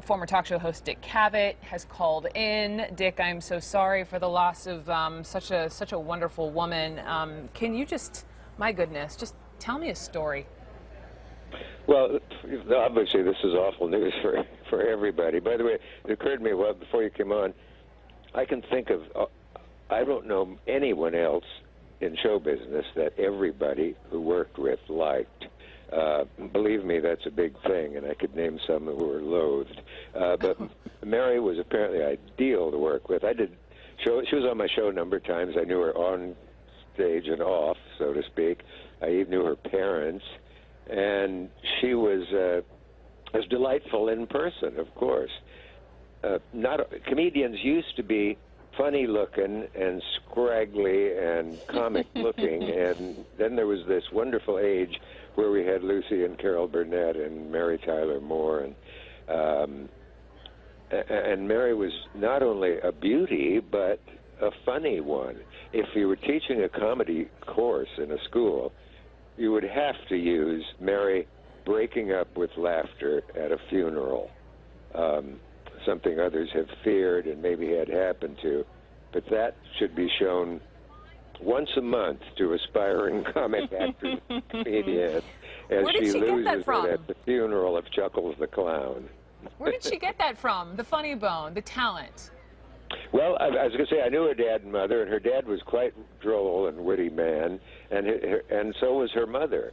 Former talk show host Dick Cavett has called in. Dick, I'm so sorry for the loss of such a wonderful woman. Can you just, my goodness, just tell me a story? Well, obviously this is awful news for everybody. By the way, it occurred to me before you came on, I can think of, I don't know anyone else in show business that everybody who worked with liked. Believe me, that's a big thing, and I could name some who were loathed. But Mary was apparently ideal to work with. She was on my show a number of times. I knew her on stage and off, so to speak. I even knew her parents, and she was delightful in person, of course. Comedians used to be funny looking and scraggly and comic looking, and then there was this wonderful age where we had Lucy and Carol Burnett and Mary Tyler Moore, and Mary was not only a beauty but a funny one. If you were teaching a comedy course in a school, you would have to use Mary breaking up with laughter at a funeral. Something others have feared and maybe had happened to, but that should be shown once a month to aspiring comic actors and comedians as she loses it at the funeral of Chuckles the Clown. Where did she get that from? The funny bone, the talent? Well, I was going to say, I knew her dad and mother, and her dad was quite droll and witty man, and so was her mother.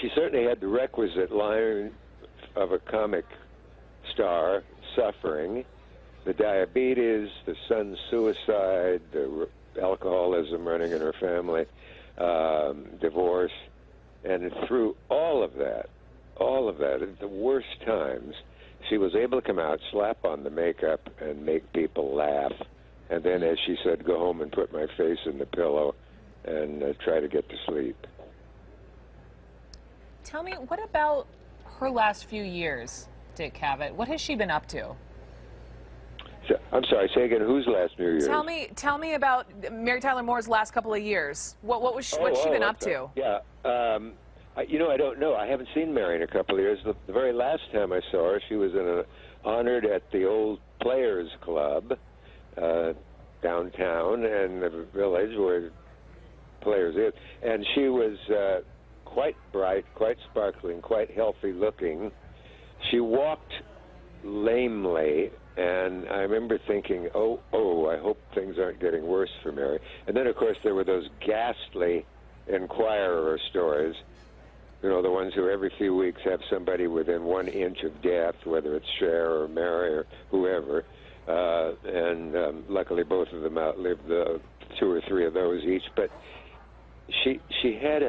She certainly had the requisite line of a comic star: suffering, the diabetes, the son's suicide, the alcoholism running in her family, divorce, and through all of that, at the worst times, she was able to come out, slap on the makeup, and make people laugh, and then, as she said, go home and put my face in the pillow and try to get to sleep. Tell me, what about her last few years, Dick Cavett? What has she been up to? So, I'm sorry, say again, whose last New Year's? Tell me about Mary Tyler Moore's last couple of years. What's she been up to? Yeah, I don't know. I haven't seen Mary in a couple of years. The very last time I saw her, she was honored at the old Players Club downtown in the village where Players is, and she was quite bright, quite sparkling, quite healthy looking. She walked lamely, and I remember thinking, oh, I hope things aren't getting worse for Mary. And then, of course, there were those ghastly Enquirer stories, you know, the ones who every few weeks have somebody within 1 inch of death, whether it's Cher or Mary or whoever. Luckily, both of them outlived the 2 or 3 of those each. But she had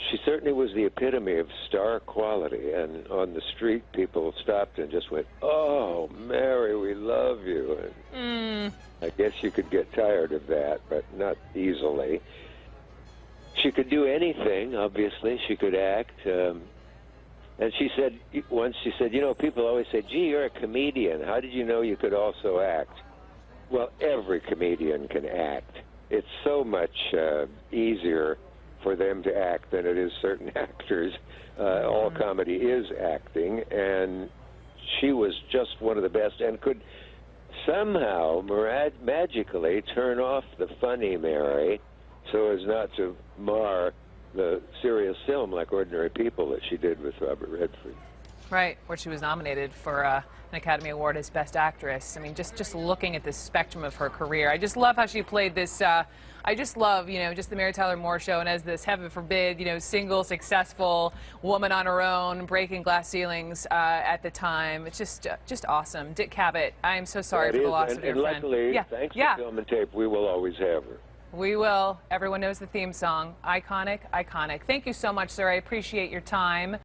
she certainly was the epitome of star quality, and on the street people stopped and just went, "Oh, Mary, we love you." And I guess you could get tired of that, but not easily. She could do anything, obviously. She could act. And she said, once she said, people always say, gee, you're a comedian. How did you know you could also act? Well, every comedian can act. It's so much easier for them to act than it is certain actors. All comedy is acting, and she was just one of the best and could somehow magically turn off the funny Mary so as not to mar the serious film like Ordinary People that she did with Robert Redford. Right, where she was nominated for an Academy Award as Best Actress. I mean, just looking at the spectrum of her career, I just love how she played this. I just love, just the Mary Tyler Moore Show, and as this, heaven forbid, single, successful woman on her own, breaking glass ceilings at the time. It's just awesome. Dick Cavett, I am so sorry for the loss of your friend. And luckily, thanks to film and tape, we will always have her. We will. Everyone knows the theme song. Iconic, iconic. Thank you so much, sir. I appreciate your time.